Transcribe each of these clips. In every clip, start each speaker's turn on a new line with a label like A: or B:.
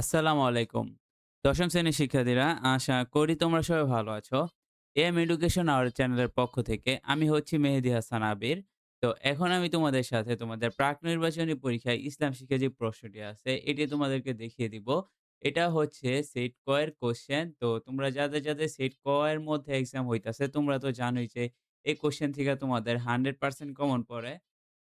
A: আসসালামু আলাইকুম। ১ম শ্রেণীর শিক্ষার্থীরা, আশা করি তোমরা সবাই ভালো আছো। এম এডুকেশন আওয়ার চ্যানেলের পক্ষ থেকে আমি হচ্ছি মেহেদী হাসান আবির। তো এখন আমি তোমাদের সাথে তোমাদের প্রাক নির্বাচনী পরীক্ষায় ইসলাম শিক্ষা যে প্রশ্নটি আছে এটি তোমাদেরকে দেখিয়ে দিব। এটা হচ্ছে সেট ক এর কোয়েশ্চেন। তো তোমরা যাদের সেট ক এর মধ্যে এক্সাম হইতাছে তোমরা তো জানোই যে এই কোয়েশ্চেন থেকে তোমাদের 100% কমন পড়ে।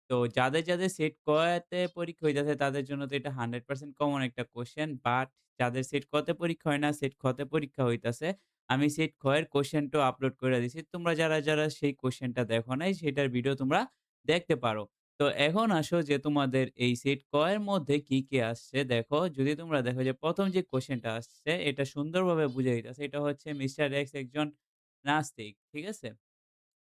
A: তো যাদের সেট ক তে পরীক্ষা হইতাছে তাদের জন্য তো এটা 100% কমন একটা কোয়েশ্চেন। বাট যাদের সেট ক তে পরীক্ষা হয় না, সেট খ তে পরীক্ষা হইতাছে, আমি সেট খ এর কোয়েশ্চেনটাও আপলোড করে দিছি। তোমরা যারা সেই কোয়েশ্চেনটা দেখো নাই সেটার ভিডিও তোমরা দেখতে পারো। তো এখন আসো যে তোমাদের এই সেট ক এর মধ্যে কি আসছে দেখো। যদি তোমরা দেখো যে ১ম যে কোয়েশ্চেনটা আসছে এটা সুন্দরভাবে বুঝাই দিতেছে। এটা হচ্ছে মিস্টার এক্স একজন নাস্তিক। ঠিক আছে?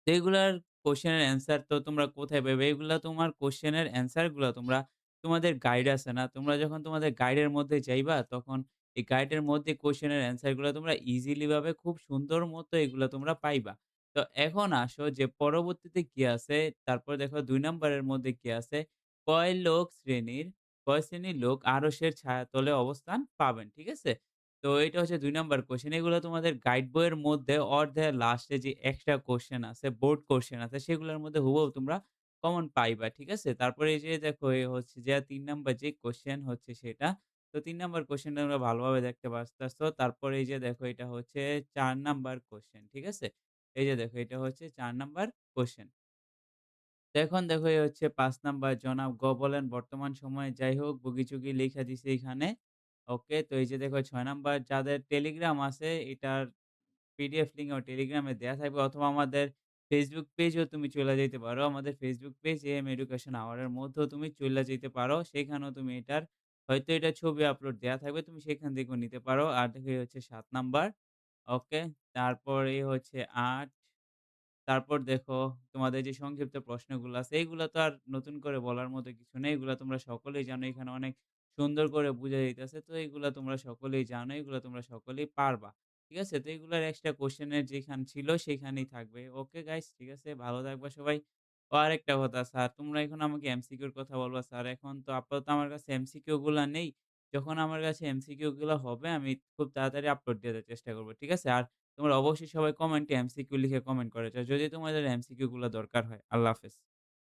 A: তো এগুলার কোয়েশ্চেনের অ্যান্সার তো তোমরা কোথায় পাবে? এগুলা তোমার কোয়েশ্চেনের অ্যান্সার গুলা তোমরা তোমাদের গাইড আছে না? তোমরা যখন তোমাদের গাইডের মধ্যে যাইবা তখন এই গাইডের মধ্যে কোয়েশ্চেনের অ্যান্সার গুলা তোমরা ইজিলি ভাবে খুব সুন্দর মতো এগুলা তোমরা পাইবা। তো এখন আসো যে পরবর্তীতে কি আছে? তারপর দেখো ২ নাম্বারের মধ্যে কি আছে? কয় শ্রেণীর লোক আরশের ছায়াতলে অবস্থান পাবেন। ঠিক আছে? তো এটা হচ্ছে ২ নাম্বার কোয়েশ্চেন। এগুলো তোমাদের গাইড বইয়ের মধ্যে অর্ধের লাস্টে যে এক্সট্রা কোয়েশ্চেন আছে, বোর্ড কোয়েশ্চেন আছে সেগুলোর মধ্যে হুবহু তোমরা কমন পাইবা। ঠিক আছে? তারপরে এই যে দেখো এ হচ্ছে যে ৩ নাম্বার যে কোয়েশ্চেন হচ্ছে সেটা। তো ৩ নাম্বার কোয়েশ্চেনটা তোমরা ভালোভাবে দেখতে পারতাছো। তারপরে এই যে দেখো এটা হচ্ছে ৪ নাম্বার কোয়েশ্চেন। ঠিক আছে? এই যে দেখো এটা হচ্ছে ৪ নাম্বার কোয়েশ্চেন। তো এখন দেখো এই হচ্ছে ৫ নাম্বার জনাব বলেন বর্তমান সময়ে যাই হোক বগিচুগি লিখা দিছে এইখানে। ওকে। তো এই যে দেখো ৬ নাম্বার যাদের টেলিগ্রাম আছে এটার পিডিএফ লিঙ্ক আমার টেলিগ্রামে দেয়া থাকবে অথবা আমাদের ফেসবুক পেজেও তুমি চইলা যাইতে পারো। আমাদের Facebook page M Education Hour এর মধ্যেও তুমি চইলা যাইতে পারো। সেখানেও তুমি এটার হয়তো এটা ছবি আপলোড দেয়া থাকবে। তুমি সেখান থেকেও নিতে পারো। আর দেখো এই হচ্ছে ৭ নাম্বার। ওকে। তারপর এই হচ্ছে ৮। তারপর দেখো তোমাদের যে সংক্ষিপ্ত প্রশ্নগুলো আছে এইগুলা তো আর নতুন করে বলার মতো কিছু নেই। এগুলা তোমরা সকলেই জানো। এখানে অনেক সুন্দর করে বুঝাই যাইতেছে। তো এগুলা তোমরা সকলেই জানো। এগুলা তোমরা সকলেই পারবা। ঠিক আছে? তো এগুলার এক্সট্রা কোয়েশ্চেন এর যেখান ছিল সেখানেই থাকবে। ওকে গাইস, ঠিক আছে? ভালো থাকবা সবাই। ও আরেকটা কথা স্যার, তোমরা এখন আমাকে এমসিকিউ এর কথা বলবা। স্যার এখন তো আপাতত আমার কাছে এমসিকিউ গুলা নেই। যখন আমার কাছে এমসিকিউ গুলা হবে আমি খুব তাড়াতাড়ি আপলোড দিয়ে দেওয়ার চেষ্টা করব। ঠিক আছে? আর তোমরা অবশ্যই সবাই কমেন্টে এমসিকিউ লিখে কমেন্ট করে যাও। যদি তোমাদের এমসিকিউ গুলা দরকার হয়। আল্লাহ হাফেজ।